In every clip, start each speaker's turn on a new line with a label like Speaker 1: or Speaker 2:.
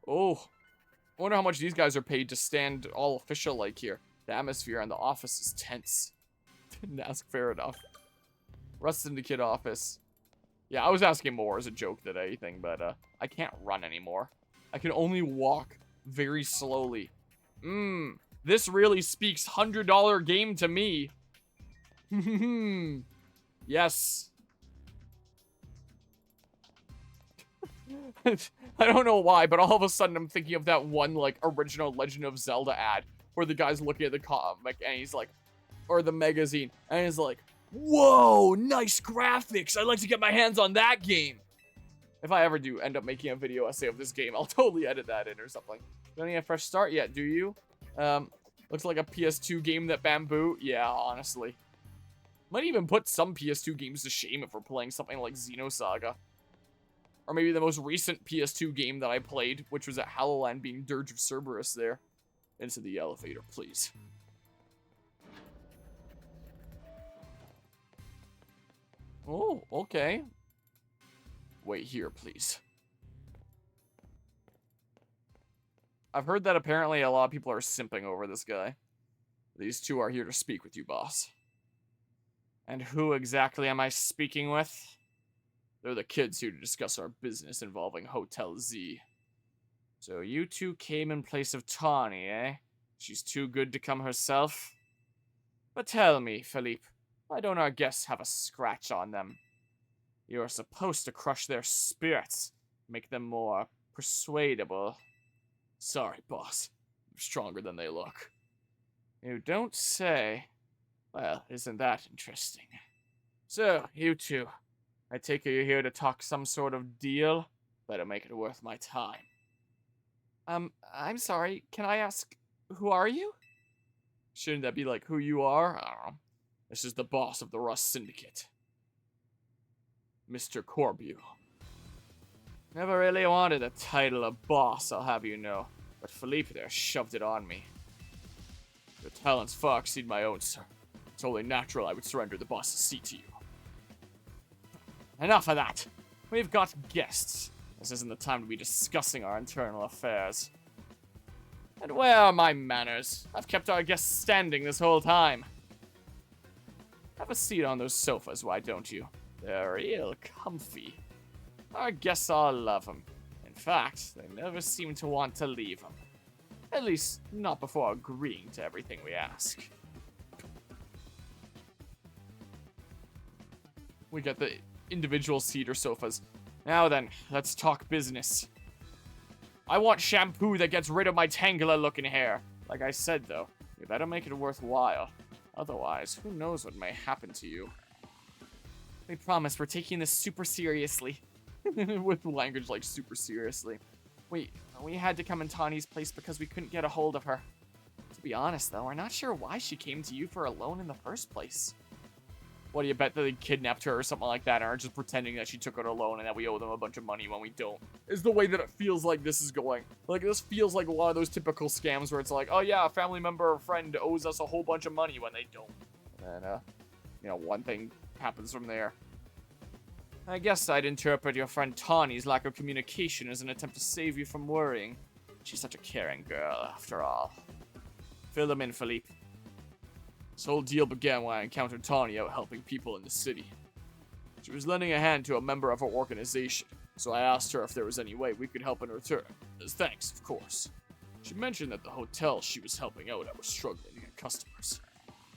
Speaker 1: Oh, I wonder how much these guys are paid to stand all official like here. The atmosphere in the office is tense. Didn't ask fair enough. Rust Syndicate office. Yeah, I was asking more as a joke than anything, but I can't run anymore. I can only walk very slowly. This really speaks $100 game to me. Yes. I don't know why, but all of a sudden I'm thinking of that one, like, original Legend of Zelda ad where the guy's looking at the comic and he's like, or the magazine, and he's like, whoa, nice graphics. I'd like to get my hands on that game. If I ever do end up making a video essay of this game, I'll totally edit that in or something. Don't need a fresh start yet, do you? Looks like a PS2 game that bamboo. Yeah, honestly. Might even put some PS2 games to shame if we're playing something like Xenosaga. Or maybe the most recent PS2 game that I played, which was at Hallowland, being Dirge of Cerberus there. Into the elevator, please. Oh, okay. Wait here, please. I've heard that apparently a lot of people are simping over this guy. These two are here to speak with you, boss. And who exactly am I speaking with? They're the kids here to discuss our business involving Hotel Z. So you two came in place of Tawny, eh? She's too good to come herself? But tell me, Philippe, why don't our guests have a scratch on them? You are supposed to crush their spirits, make them more persuadable. Sorry, boss. They're stronger than they look. You don't say. Well, isn't that interesting? So, you two, I take it you're here to talk some sort of deal? Better make it worth my time. I'm sorry, can I ask, who are you? Shouldn't that be like who you are? I don't know. This is the boss of the Rust Syndicate. Mr. Corbeau. Never really wanted the title of boss, I'll have you know. But Philippe there shoved it on me. Your talents far exceed my own, sir. It's only natural I would surrender the boss's seat to you. Enough of that. We've got guests. This isn't the time to be discussing our internal affairs. And where are my manners? I've kept our guests standing this whole time. Have a seat on those sofas, why don't you? They're real comfy. Our guests all love them. In fact, they never seem to want to leave them. At least, not before agreeing to everything we ask. We got the individual cedar sofas. Now then, let's talk business. I want shampoo that gets rid of my Tangela-looking hair. Like I said, though, you better make it worthwhile. Otherwise, who knows what may happen to you. We promise we're taking this super seriously. With language like super seriously. We had to come in Tawny's place because we couldn't get a hold of her. To be honest, though, we're not sure why she came to you for a loan in the first place. What do you bet that they kidnapped her or something like that, and are just pretending that she took out a loan and that we owe them a bunch of money when we don't? Is the way that it feels like this is going. Like, this feels like one of those typical scams where it's like, oh yeah, a family member or friend owes us a whole bunch of money when they don't. And, you know, one thing happens from there. I guess I'd interpret your friend Tawny's lack of communication as an attempt to save you from worrying. She's such a caring girl, after all. Fill them in, Philippe. This whole deal began when I encountered Tawny out helping people in the city. She was lending a hand to a member of our organization, so I asked her if there was any way we could help in return. As thanks, of course. She mentioned that the hotel she was helping out at was struggling to get customers.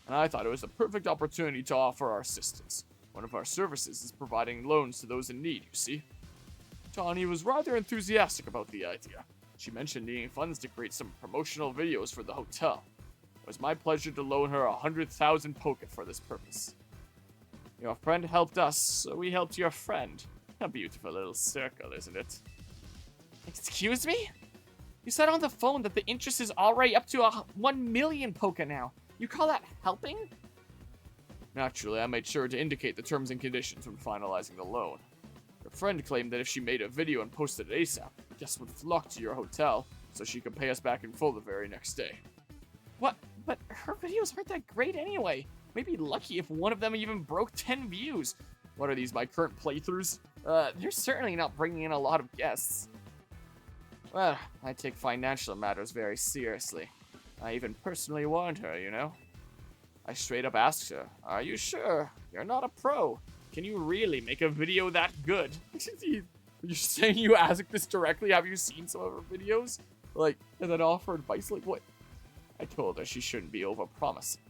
Speaker 1: And I thought it was the perfect opportunity to offer our assistance. One of our services is providing loans to those in need, you see. Tawny was rather enthusiastic about the idea. She mentioned needing funds to create some promotional videos for the hotel. It was my pleasure to loan her 100,000 Poké for this purpose. Your friend helped us, so we helped your friend. A beautiful little circle, isn't it? Excuse me? You said on the phone that the interest is already up to 1 million Poké now. You call that helping? Naturally, I made sure to indicate the terms and conditions when finalizing the loan. Your friend claimed that if she made a video and posted it ASAP, guests would flock to your hotel, so she could pay us back in full the very next day. What? But her videos aren't that great anyway. Maybe lucky if one of them even broke 10 views. What are these, my current playthroughs? They're certainly not bringing in a lot of guests. Well, I take financial matters very seriously. I even personally warned her, you know? I straight up asked her, are you sure? You're not a pro. Can you really make a video that good? You're saying you asked this directly? Have you seen some of her videos? Like, and then offer advice? Like, what? I told her she shouldn't be over-promising.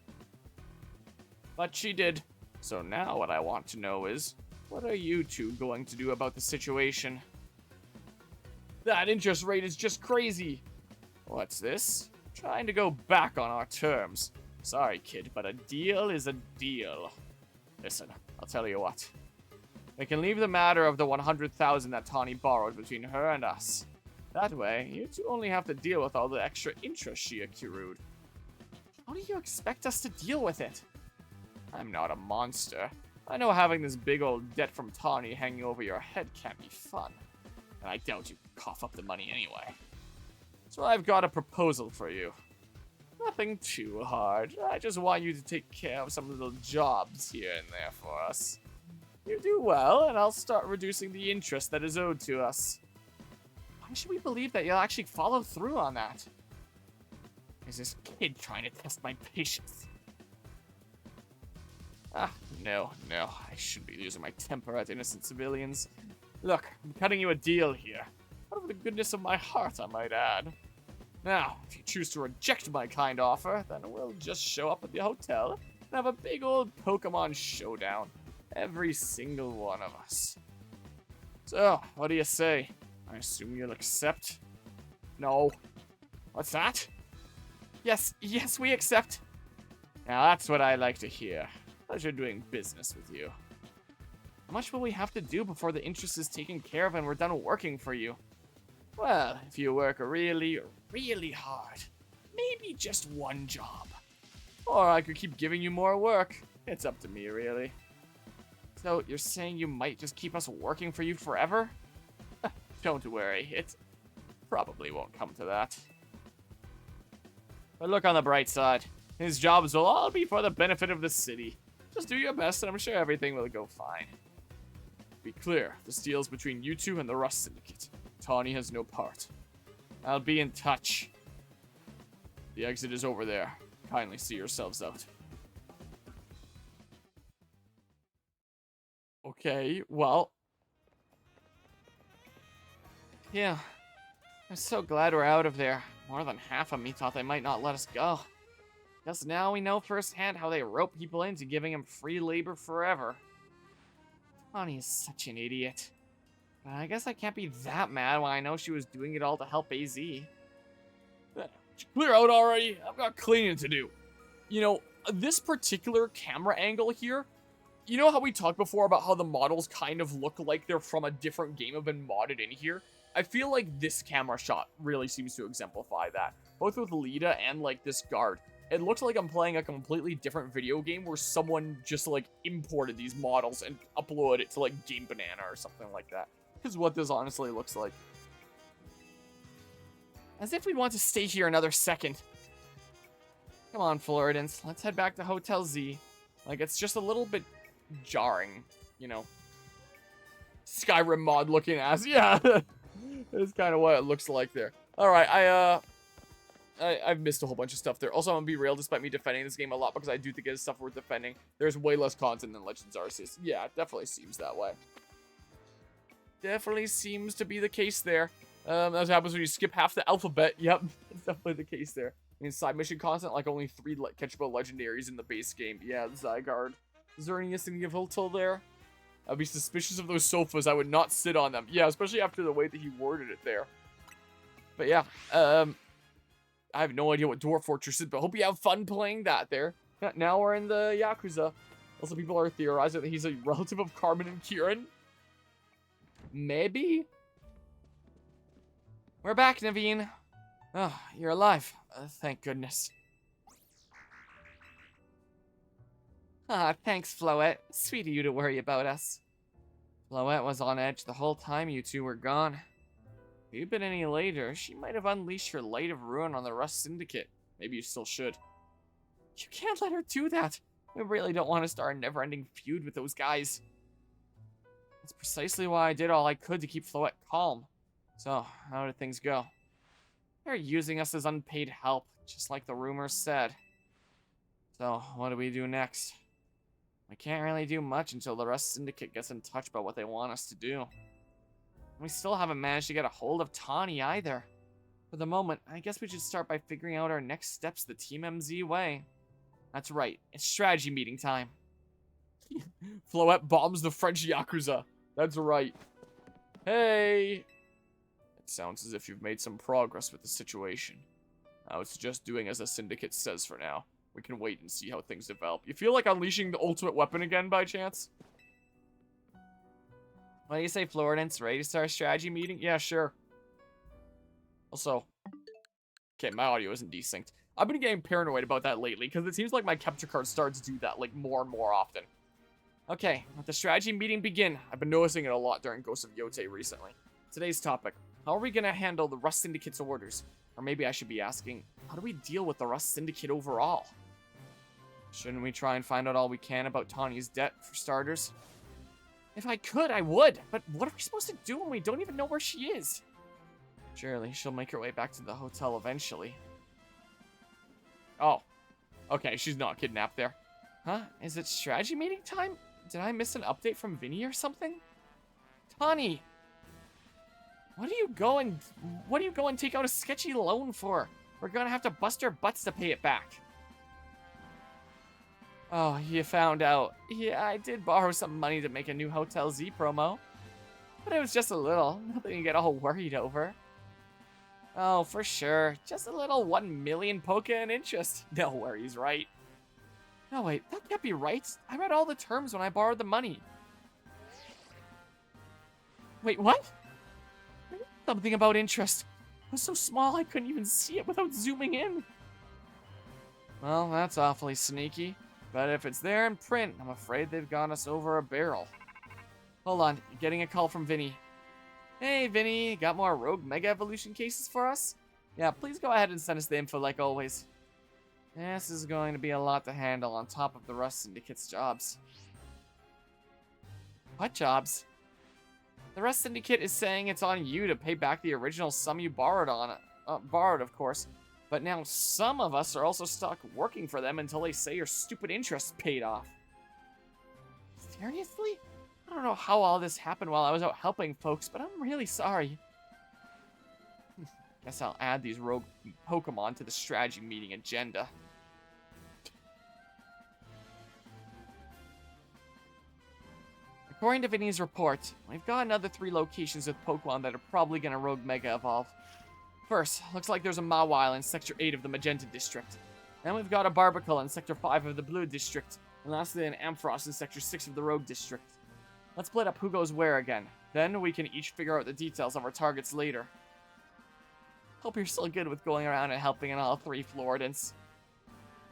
Speaker 1: But she did. So now what I want to know is, what are you two going to do about the situation? That interest rate is just crazy. What's this? Trying to go back on our terms. Sorry, kid, but a deal is a deal. Listen, I'll tell you what. We can leave the matter of the 100,000 that Tawny borrowed between her and us. That way, you two only have to deal with all the extra interest she accrued. How do you expect us to deal with it? I'm not a monster. I know having this big old debt from Tawny hanging over your head can't be fun. And I doubt you can cough up the money anyway. So I've got a proposal for you. Nothing too hard. I just want you to take care of some little jobs here and there for us. You do well, and I'll start reducing the interest that is owed to us. Why should we believe that you'll actually follow through on that? Is this kid trying to test my patience? No. I shouldn't be losing my temper at innocent civilians. Look, I'm cutting you a deal here. Out of the goodness of my heart, I might add. Now, if you choose to reject my kind offer, then we'll just show up at the hotel and have a big old Pokémon showdown. Every single one of us. So, what do you say? I assume you'll accept? No. What's that? Yes, we accept. Now that's what I like to hear. Pleasure doing business with you. How much will we have to do before the interest is taken care of and we're done working for you? Well, if you work really, really hard, maybe just one job. Or I could keep giving you more work. It's up to me, really. So, you're saying you might just keep us working for you forever? Don't worry, it probably won't come to that. But look on the bright side. His jobs will all be for the benefit of the city. Just do your best and I'm sure everything will go fine. Be clear, this deal's between you two and the Rust Syndicate. Tawny has no part. I'll be in touch. The exit is over there. Kindly see yourselves out. Okay, well. Yeah. I'm so glad we're out of there. More than half of me thought they might not let us go. Guess now we know firsthand how they rope people into giving them free labor forever. Tawny is such an idiot. But I guess I can't be that mad when I know she was doing it all to help AZ. Clear out already. I've got cleaning to do. You know, this particular camera angle here, you know how we talked before about how the models kind of look like they're from a different game have been modded in here? I feel like this camera shot really seems to exemplify that. Both with Lita and, like, this guard. It looks like I'm playing a completely different video game where someone just, like, imported these models and uploaded it to, like, Game Banana or something like that. Is what this honestly looks like. As if we'd want to stay here another second. Come on, Floridans. Let's head back to Hotel Z. Like, it's just a little bit jarring, you know. Skyrim mod looking ass. Yeah. That's kind of what it looks like there. Alright, I've missed a whole bunch of stuff there. Also, I'm gonna be real, despite me defending this game a lot, because I do think it is stuff worth defending. There's way less content than Legends Arceus. Yeah, it definitely seems that way. Definitely seems to be the case there. That's what happens when you skip half the alphabet. Yep, that's definitely the case there. I mean, side mission content, like only 3 catchable legendaries in the base game. Yeah, the Zygarde. Is there any Hotel there? I'd be suspicious of those sofas. I would not sit on them. Yeah, especially after the way that he worded it there. But yeah, I have no idea what Dwarf Fortress is, but hope you have fun playing that there. Now we're in the Yakuza. Also, people are theorizing that he's a relative of Carmen and Kieran. Maybe? We're back, Naveen. Oh, you're alive. Thank goodness. Ah, thanks, Floette. Sweet of you to worry about us. Floette was on edge the whole time you two were gone. If you'd been any later, she might have unleashed her light of ruin on the Rust Syndicate. Maybe you still should. You can't let her do that. We really don't want to start a never-ending feud with those guys. That's precisely why I did all I could to keep Floette calm. So, how did things go? They're using us as unpaid help, just like the rumors said. So, what do we do next? We can't really do much until the rest Syndicate gets in touch about what they want us to do. We still haven't managed to get a hold of Tawny either. For the moment, I guess we should start by figuring out our next steps the Team MZ way. That's right, it's strategy meeting time. Floette bombs the French Yakuza. That's right. Hey! It sounds as if you've made some progress with the situation. I was just doing as the Syndicate says for now. We can wait and see how things develop. You feel like unleashing the ultimate weapon again by chance? What do you say, Florence? Ready to start a strategy meeting? Yeah, sure. Also, okay, my audio isn't desynced. I've been getting paranoid about that lately, because it seems like my capture card starts to do that, like, more and more often. Okay, let the strategy meeting begin. I've been noticing it a lot during Ghost of Yote recently. Today's topic, how are we going to handle the Rust Syndicate's orders? Or maybe I should be asking, how do we deal with the Rust Syndicate overall? Shouldn't we try and find out all we can about Tanya's debt, for starters? If I could, I would, but what are we supposed to do when we don't even know where she is? Surely, she'll make her way back to the hotel eventually. Oh. Okay, she's not kidnapped there. Huh? Is it strategy meeting time? Did I miss an update from Vinny or something? Tani! What do you go and take out a sketchy loan for? We're gonna have to bust our butts to pay it back. Oh, you found out. Yeah, I did borrow some money to make a new Hotel Z promo. But it was just a little. Nothing to get all worried over. Oh, for sure. Just a little 1 million Poke in interest. No worries, right? No, wait. That can't be right. I read all the terms when I borrowed the money. Wait, what? Something about interest. It was so small I couldn't even see it without zooming in. Well, that's awfully sneaky. But if it's there in print, I'm afraid they've got us over a barrel. Hold on. Getting a call from Vinny. Hey, Vinny, got more Rogue Mega Evolution cases for us? Yeah, please go ahead and send us the info like always. This is going to be a lot to handle on top of the Rust Syndicate's jobs. What jobs? The Rust Syndicate is saying it's on you to pay back the original sum you borrowed borrowed, of course. But now some of us are also stuck working for them until they say your stupid interest paid off. Seriously? I don't know how all this happened while I was out helping folks, but I'm really sorry. Guess I'll add these rogue Pokemon to the strategy meeting agenda. According to Vinny's report, we've got another 3 locations with Pokemon that are probably gonna Rogue Mega Evolve. First, looks like there's a Mawile in Sector 8 of the Magenta District. Then we've got a Barbacle in Sector 5 of the Blue District. And lastly, an Ampharos in Sector 6 of the Rogue District. Let's split up who goes where again. Then we can each figure out the details of our targets later. Hope you're still good with going around and helping in all 3 Floridans.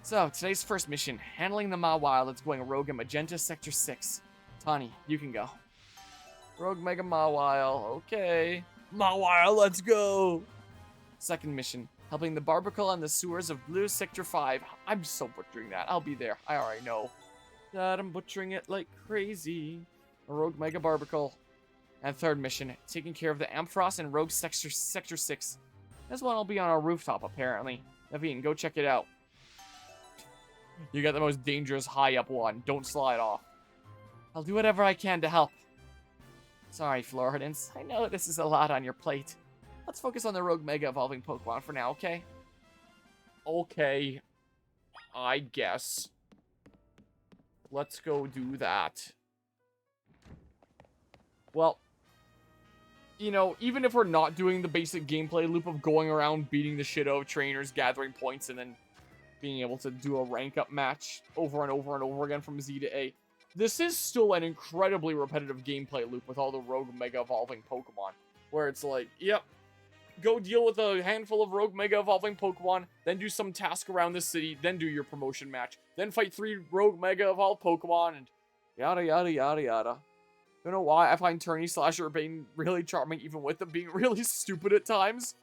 Speaker 1: So, today's first mission, handling the Mawile that's going rogue in Magenta Sector 6. Tani, you can go. Rogue Mega Mawile, okay. Mawile, let's go! Second mission, helping the Barbacle on the sewers of Blue Sector 5. I'm so butchering that. I'll be there. I already know. That I'm butchering it like crazy. A Rogue Mega Barbacle. And third mission, taking care of the Ampharos in Rogue Sector 6. This one will be on a rooftop, apparently. Naveen, go check it out. You got the most dangerous high-up one. Don't slide off. I'll do whatever I can to help. Sorry, Floridans. I know this is a lot on your plate. Let's focus on the Rogue Mega Evolving Pokemon for now, okay? Okay. I guess. Let's go do that. Well, you know, even if we're not doing the basic gameplay loop of going around beating the shit out of trainers, gathering points, and then being able to do a rank-up match over and over and over again from Z to A, this is still an incredibly repetitive gameplay loop with all the Rogue Mega Evolving Pokemon, where it's like, yep, go deal with a handful of Rogue Mega Evolving Pokemon, then do some task around the city, then do your promotion match, then fight 3 Rogue Mega Evolved Pokemon, and yada yada yada yada. Don't know why I find Tourney Slasher being really charming, even with them being really stupid at times.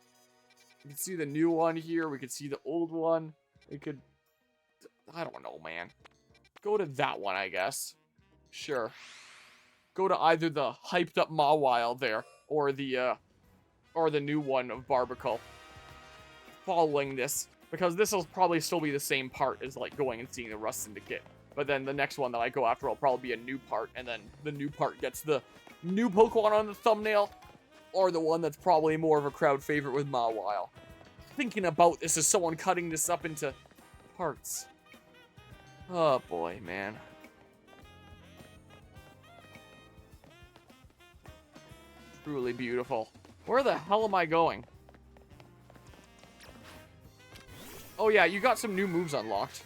Speaker 1: We can see the new one here, we can see the old one. We could, I don't know, man. Go to that one, I guess. Sure. Go to either the hyped up Mawile there, or the new one of Barbacle. following this, because this will probably still be the same part as, like, going and seeing the Rust Syndicate. But then the next one that I go after will probably be a new part, and then the new part gets the new Pokemon on the thumbnail, or the one that's probably more of a crowd favorite with Mawile. Thinking about this as someone cutting this up into parts. Oh boy, man. Truly beautiful. Where the hell am I going? Oh yeah, you got some new moves unlocked.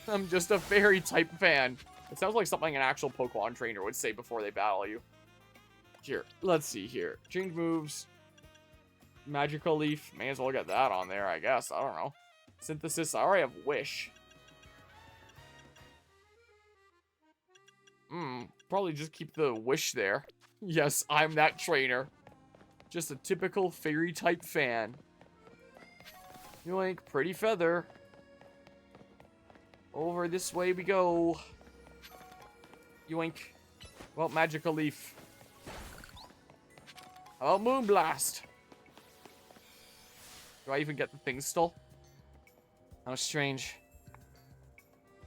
Speaker 1: I'm just a fairy type fan. It sounds like something an actual Pokemon trainer would say before they battle you. Here, let's see here. Change moves. Magical Leaf. May as well get that on there, I guess. I don't know. Synthesis. I already have Wish. Probably just keep the Wish there. Yes, I'm that trainer. Just a typical fairy type fan. Yoink, pretty feather. Over this way we go. Yoink. Well, Magical Leaf. How about Moonblast? Do I even get the thing still? How strange.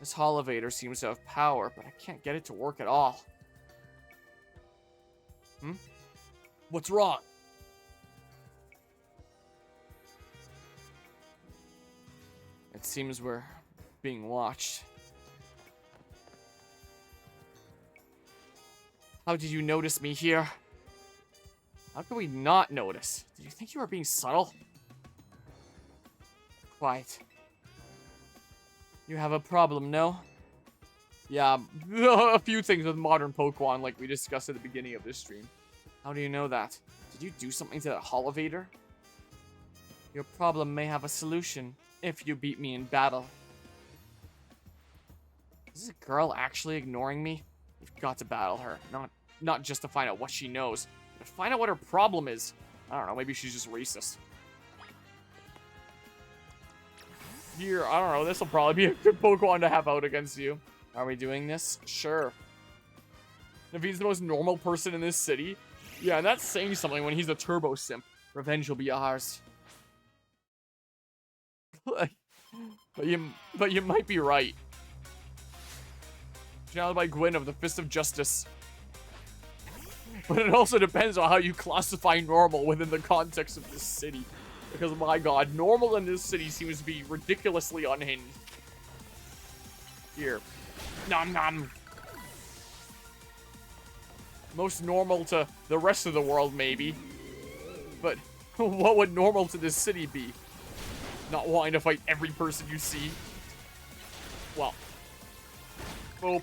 Speaker 1: This Holovator seems to have power, but I can't get it to work at all. What's wrong? It seems we're being watched. How did you notice me here? How could we not notice? Did you think you were being subtle? Quiet. You have a problem, no? Yeah, a few things with modern Pokemon like we discussed at the beginning of this stream. How do you know that? Did you do something to that Holovator? Your problem may have a solution if you beat me in battle. Is this girl actually ignoring me? We've got to battle her. Not just to find out what she knows, but to find out what her problem is. I don't know, maybe she's just racist. Here, I don't know, this will probably be a good Pokemon to have out against you. Are we doing this? Sure. If he's the most normal person in this city, yeah, and that's saying something when he's a turbo simp. Revenge will be ours. but you might be right. Challenged by Gwyn of the Fist of Justice. But it also depends on how you classify normal within the context of this city. Because, my god, normal in this city seems to be ridiculously unhinged. Here. Nom nom. Most normal to the rest of the world, maybe. But what would normal to this city be? Not wanting to fight every person you see? Well. Boop.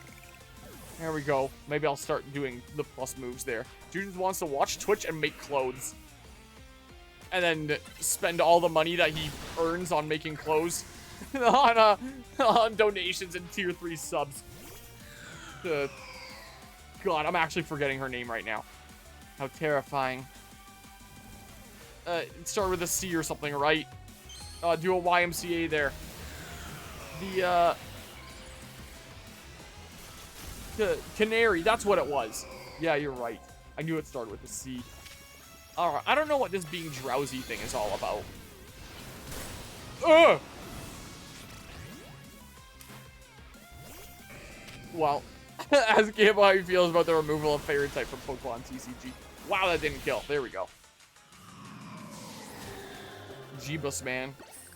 Speaker 1: There we go. Maybe I'll start doing the plus moves there. Dude wants to watch Twitch and make clothes. And then spend all the money that he earns on making clothes on donations and tier 3 subs. God, I'm actually forgetting her name right now. How terrifying. Start with a C or something, right? Do a YMCA there. The Canary, that's what it was. Yeah, you're right. I knew it started with a C. Alright, I don't know what this being drowsy thing is all about. Ugh! Well, ask him how he feels about the removal of fairy type from Pokemon TCG. Wow, that didn't kill. There we go. Jeebus, man.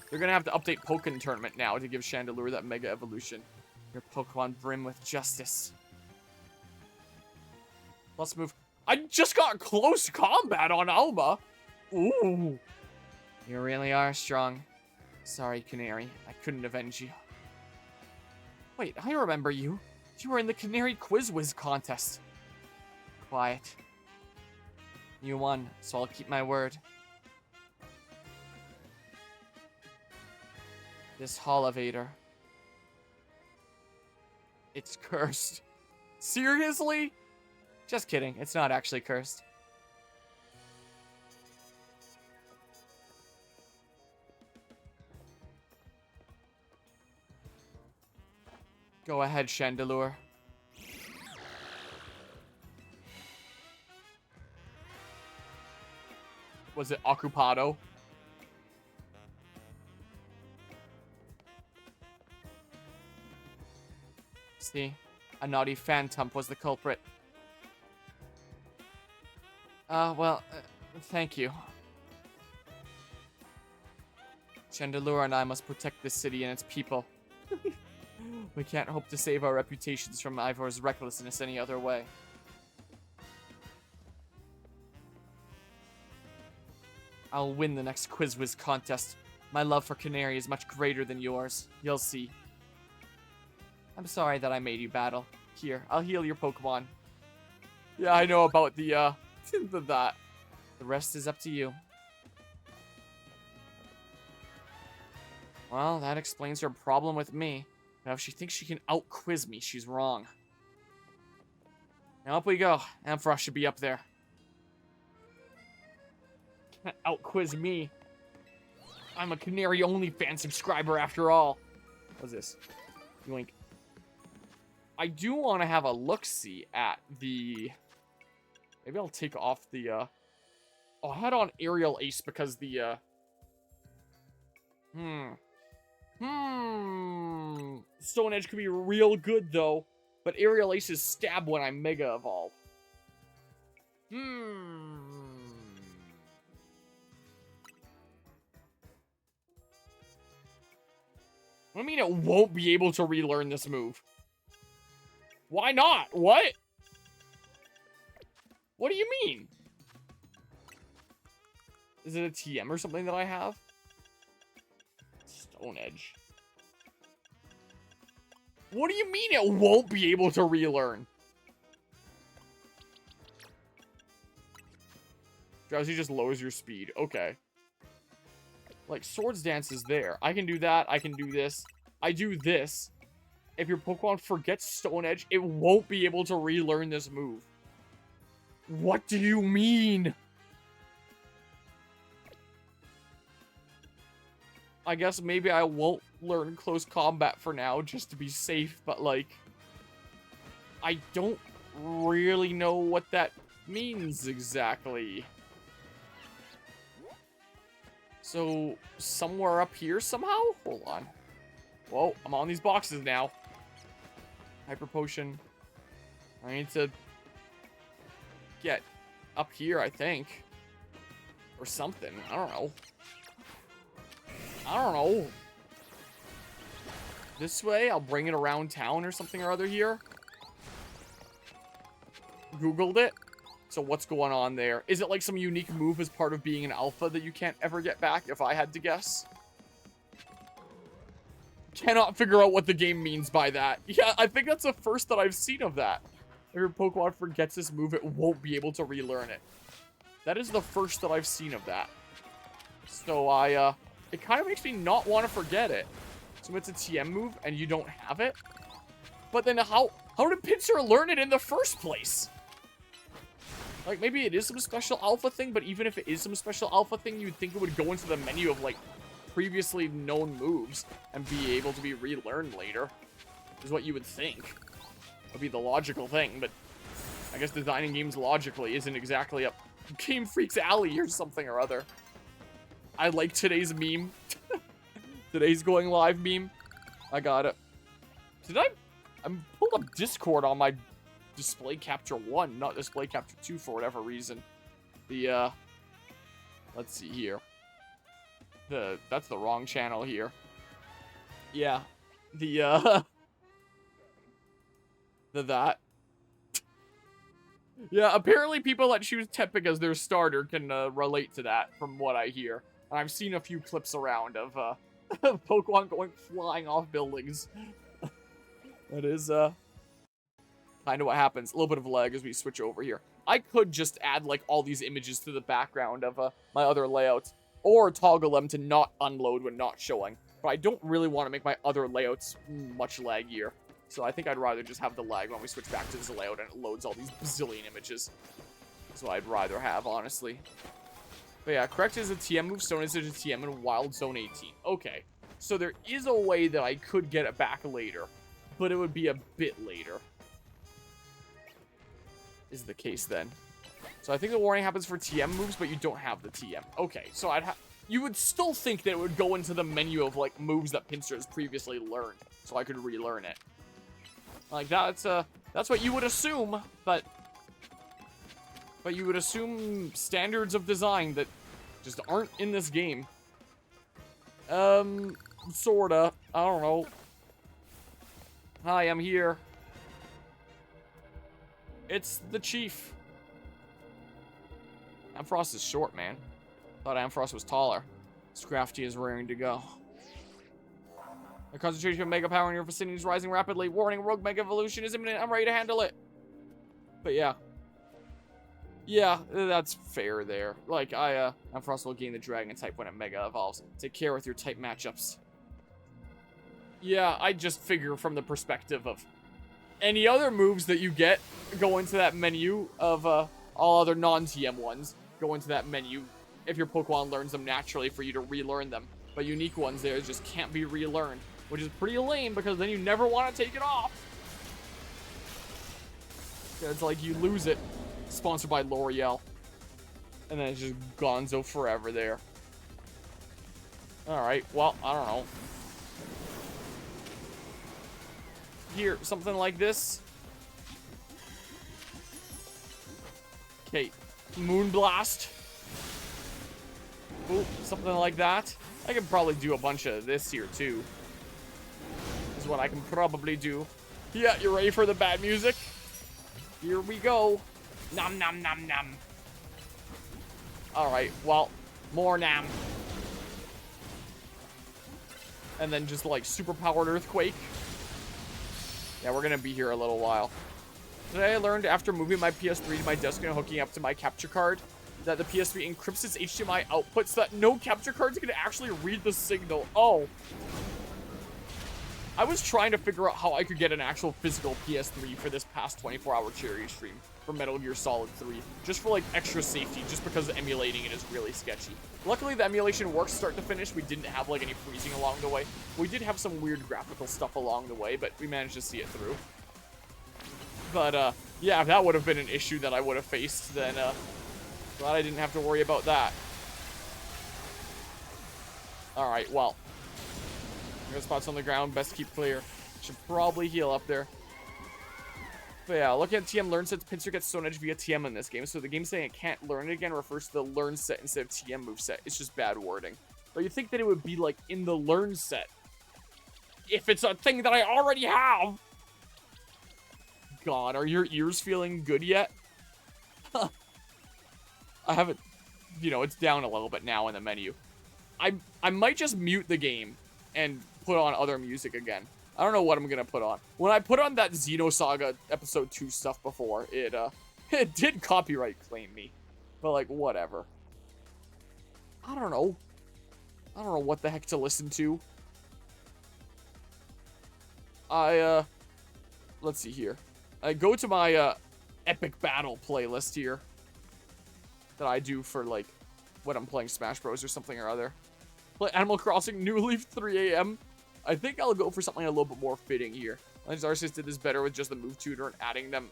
Speaker 1: They're gonna have to update Pokken Tournament now to give Chandelure that Mega Evolution. Your Pokemon brim with justice. Let's move. I just got close combat on Alma. Ooh. You really are strong. Sorry, Canary. I couldn't avenge you. Wait, I remember you. You were in the Canary Quiz Whiz contest. Quiet. You won, so I'll keep my word. This Holovator. It's cursed. Seriously? Just kidding. It's not actually cursed. Go ahead, Chandelure. Was it Occupado? See? A naughty phantom was the culprit. Well, thank you. Chandelure and I must protect this city and its people. We can't hope to save our reputations from Ivor's recklessness any other way. I'll win the next Quiz Whiz contest. My love for Canary is much greater than yours. You'll see. I'm sorry that I made you battle. Here, I'll heal your Pokemon. Yeah, I know about the, that. The rest is up to you. Well, that explains her problem with me. Now, if she thinks she can out-quiz me, she's wrong. Now up we go. Ampharos should be up there. Can't out-quiz me. I'm a Canary-only fan subscriber after all. What's this? Yoink. I do want to have a look-see at the... Maybe I'll take off the, Oh, I had on Aerial Ace because the, Stone Edge could be real good, though. But Aerial Ace is stab when I Mega Evolve. What do you mean it won't be able to relearn this move? Why not? What? What do you mean? Is it a TM or something that I have? Stone Edge. What do you mean it won't be able to relearn? Drowsy just lowers your speed. Okay. Like, Swords Dance is there. I can do that. I can do this. I do this. If your Pokemon forgets Stone Edge, it won't be able to relearn this move. What do you mean? I guess maybe I won't learn Close Combat for now, just to be safe, but, like... I don't really know what that means exactly. So, somewhere up here somehow? Hold on. Whoa, I'm on these boxes now. Hyper Potion. I need to get up here, I think. Or something. I don't know. I don't know. This way, I'll bring it around town or something or other here. Googled it. So what's going on there? Is it like some unique move as part of being an alpha that you can't ever get back, if I had to guess? Cannot figure out what the game means by that. Yeah, I think that's the first that I've seen of that. If your Pokemon forgets this move, it won't be able to relearn it. That is the first that I've seen of that. So it kind of makes me not want to forget it. So it's a TM move and you don't have it? But then how did Pinsir learn it in the first place? Like, maybe it is some special alpha thing, but even if it is some special alpha thing, you'd think it would go into the menu of, like, previously known moves and be able to be relearned later. Is what you would think. Would be the logical thing, but I guess designing games logically isn't exactly up Game Freak's alley or something or other. I like today's meme. Today's going live meme. I got it. I'm pulled up Discord on my Display Capture 1, not Display Capture 2 for whatever reason. The, let's see here. That's the wrong channel here. Yeah. That. Yeah, apparently people that choose Tepig as their starter can, relate to that, from what I hear. And I've seen a few clips around of, Pokemon going flying off buildings. That is, kind of what happens. A little bit of lag as we switch over here. I could just add, like, all these images to the background of my other layouts. Or toggle them to not unload when not showing. But I don't really want to make my other layouts much laggier. So I think I'd rather just have the lag when we switch back to this layout and it loads all these bazillion images. That's what I'd rather have, honestly. But yeah, correct is a TM move. Stone is a TM in Wild Zone 18. Okay. So there is a way that I could get it back later. But it would be a bit later. Is the case then. So I think the warning happens for TM moves, but you don't have the TM. Okay, so you would still think that it would go into the menu of, like, moves that Pinsir has previously learned. So I could relearn it. Like, that's what you would assume, but you would assume standards of design that just aren't in this game. Sorta. I don't know. Hi, I'm here. It's the chief. Ampharos is short, man. Thought Ampharos was taller. Scrafty is raring to go. The concentration of mega power in your vicinity is rising rapidly. Warning, rogue mega evolution is imminent. I'm ready to handle it. But yeah. Yeah, that's fair there. Like, Ampharos will gain the dragon type when it mega evolves. Take care with your type matchups. Yeah, I just figure from the perspective of any other moves that you get go into that menu of all other non-TM ones. Go into that menu if your Pokemon learns them naturally for you to relearn them. But unique ones there just can't be relearned, which is pretty lame because then you never want to take it off. It's like you lose it. Sponsored by L'Oreal. And then it's just gonzo forever there. Alright, well, I don't know. Here, something like this. Okay, Moonblast. Ooh, something like that. I can probably do a bunch of this here, too. This is what I can probably do. Yeah, you ready for the bad music? Here we go. Nom nom nom nom. Alright, well, more nom. And then just like super powered earthquake. Yeah, we're gonna be here a little while. Today I learned after moving my PS3 to my desk and hooking up to my capture card that the PS3 encrypts its HDMI output so that no capture cards can actually read the signal. Oh. I was trying to figure out how I could get an actual physical PS3 for this past 24-hour charity stream for Metal Gear Solid 3. Just for, like, extra safety, just because emulating it is really sketchy. Luckily, the emulation works start to finish. We didn't have, like, any freezing along the way. We did have some weird graphical stuff along the way, but we managed to see it through. But, yeah, if that would have been an issue that I would have faced, then, glad I didn't have to worry about that. Alright, well. There's spots on the ground, best keep clear. Should probably heal up there. But yeah, looking at TM learn sets, Pinsir gets Stone Edge via TM in this game. So the game saying it can't learn it again refers to the learn set instead of TM moveset. It's just bad wording. But you think that it would be like in the learn set. If it's a thing that I already have. God, are your ears feeling good yet? I haven't, you know, it's down a little bit now in the menu. I might just mute the game and put on other music again. I don't know what I'm gonna put on. When I put on that Xenosaga episode 2 stuff before, it did copyright claim me. But like, whatever. I don't know. I don't know what the heck to listen to. Let's see here. I go to my epic battle playlist here that I do for like when I'm playing Smash Bros or something or other. Play Animal Crossing New Leaf 3 AM. I think I'll go for something a little bit more fitting here. Legends Arceus did this better with just the move tutor and adding them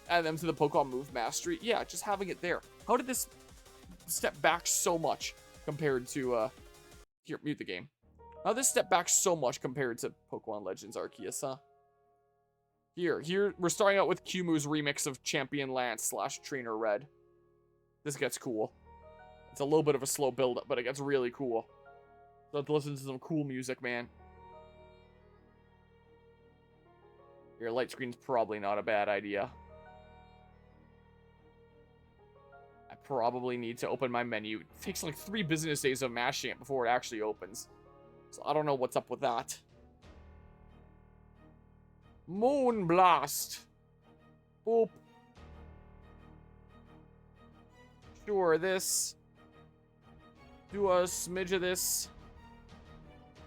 Speaker 1: to the Pokemon move mastery. Yeah, just having it there. How did this step back so much compared to here, mute the game. How did this step back so much compared to Pokemon Legends Arceus, huh? Here, we're starting out with Qumu's remix of Champion Lance / Trainer Red. This gets cool. It's a little bit of a slow build-up, but it gets really cool. So I have to listen to some cool music, man. Your light screen's probably not a bad idea. I probably need to open my menu. It takes like 3 business days of mashing it before it actually opens. So I don't know what's up with that. Moonblast. Boop. Sure, this. Do a smidge of this.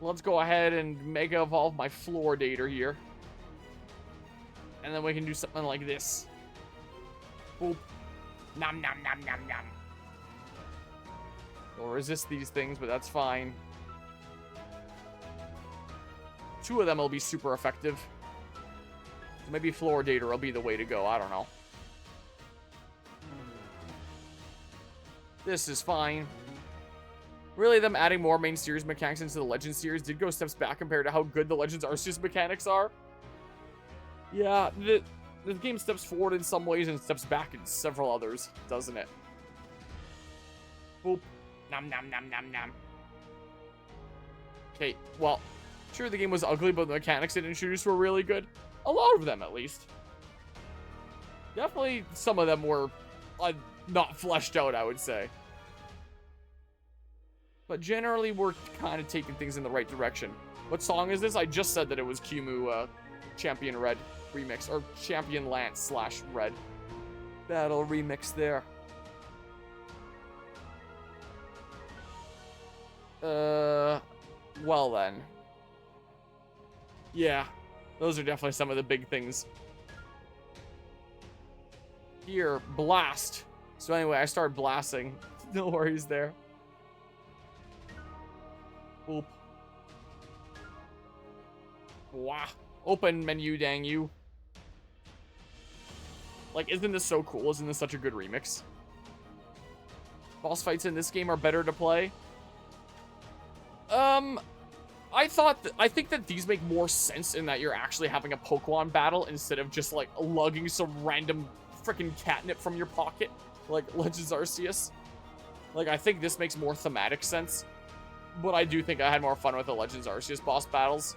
Speaker 1: Let's go ahead and Mega Evolve my Floridator here. And then we can do something like this. Boop. Nom nom nom nom nom. We'll resist these things, but that's fine. 2 of them will be super effective. Maybe Floridator will be the way to go. I don't know. This is fine. Really, them adding more main series mechanics into the Legends series did go steps back compared to how good the Legends Arceus mechanics are. Yeah, the game steps forward in some ways and steps back in several others, doesn't it? Boop. Nom nom nom nom nom. Okay, well, sure the game was ugly, but the mechanics it introduced were really good. A lot of them, at least. Definitely some of them were not fleshed out, I would say. But generally, we're kind of taking things in the right direction. What song is this? I just said that it was Kumu Champion Red remix, or Champion Lance / Red Battle remix there. Well then. Yeah, those are definitely some of the big things. Here, blast. So anyway, I started blasting. No worries there. Boop. Wow. Open menu, dang you. Like, isn't this so cool? Isn't this such a good remix? Boss fights in this game are better to play. I think that these make more sense in that you're actually having a Pokemon battle instead of just, like, lugging some random freaking catnip from your pocket, like Legends Arceus. Like, I think this makes more thematic sense. But I do think I had more fun with the Legends Arceus boss battles,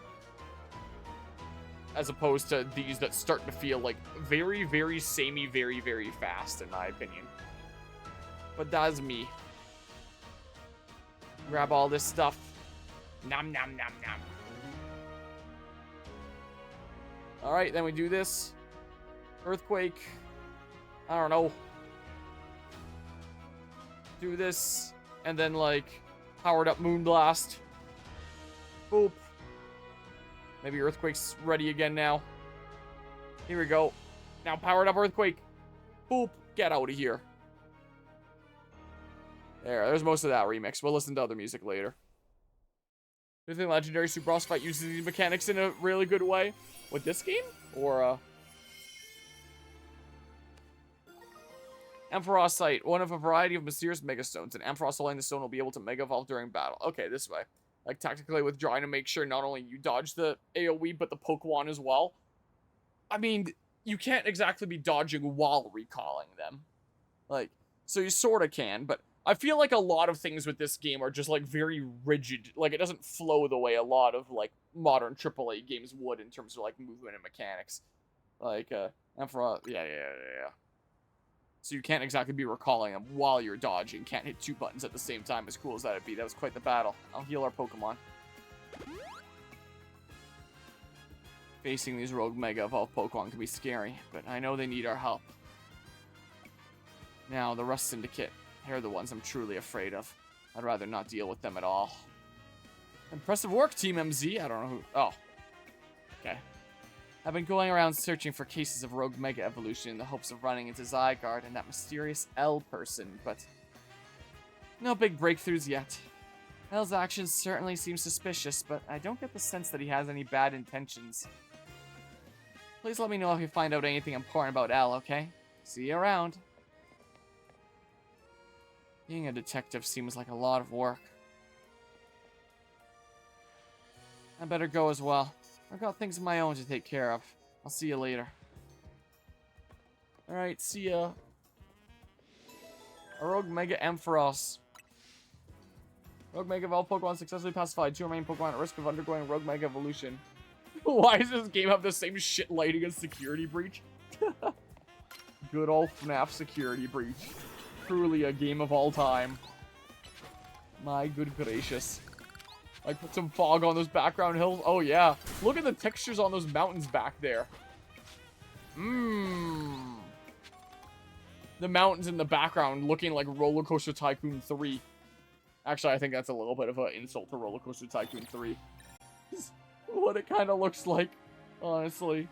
Speaker 1: as opposed to these that start to feel, like, very, very samey, very, very fast, in my opinion. But that's me. Grab all this stuff. Nom nom nom nom. Alright, then we do this. Earthquake. I don't know. Do this. And then, like, powered up Moonblast. Boop. Maybe Earthquake's ready again now. Here we go. Now powered up Earthquake. Boop. Get out of here. There's most of that remix. We'll listen to other music later. Do you think Legendary Super Boss Fight uses these mechanics in a really good way? With this game? Or, Ampharos Sight. One of a variety of mysterious Megastones. And Ampharos holding the stone will be able to Mega Evolve during battle. Okay, this way. Like, tactically withdrawing to make sure not only you dodge the AoE, but the Pokemon as well. I mean, you can't exactly be dodging while recalling them. Like, so you sorta can, but I feel like a lot of things with this game are just, like, very rigid. Like, it doesn't flow the way a lot of, like, modern AAA games would in terms of, like, movement and mechanics. Like, Ampharos, yeah. So you can't exactly be recalling them while you're dodging. Can't hit 2 buttons at the same time, as cool as that'd be. That was quite the battle. I'll heal our Pokemon. Facing these rogue Mega Evolved Pokemon can be scary, but I know they need our help. Now, the Rust Syndicate. They're the ones I'm truly afraid of. I'd rather not deal with them at all. Impressive work, Team MZ. I don't know who... Oh. Okay. I've been going around searching for cases of rogue Mega Evolution in the hopes of running into Zygarde and that mysterious L person, but... no big breakthroughs yet. L's actions certainly seem suspicious, but I don't get the sense that he has any bad intentions. Please let me know if you find out anything important about L, okay? See you around. Being a detective seems like a lot of work. I better go as well. I've got things of my own to take care of. I'll see you later. Alright, see ya. A Rogue Mega Ampharos. Rogue Mega Evolved Pokemon successfully pacified. 2 remaining Pokemon at risk of undergoing Rogue Mega Evolution. Why does this game have the same shit lighting as Security Breach? Good old FNAF Security Breach. Truly a game of all time. My good gracious. Like, put some fog on those background hills. Oh, yeah. Look at the textures on those mountains back there. Mmm. The mountains in the background looking like Roller Coaster Tycoon 3. Actually, I think that's a little bit of an insult to Roller Coaster Tycoon 3. What it kind of looks like, honestly.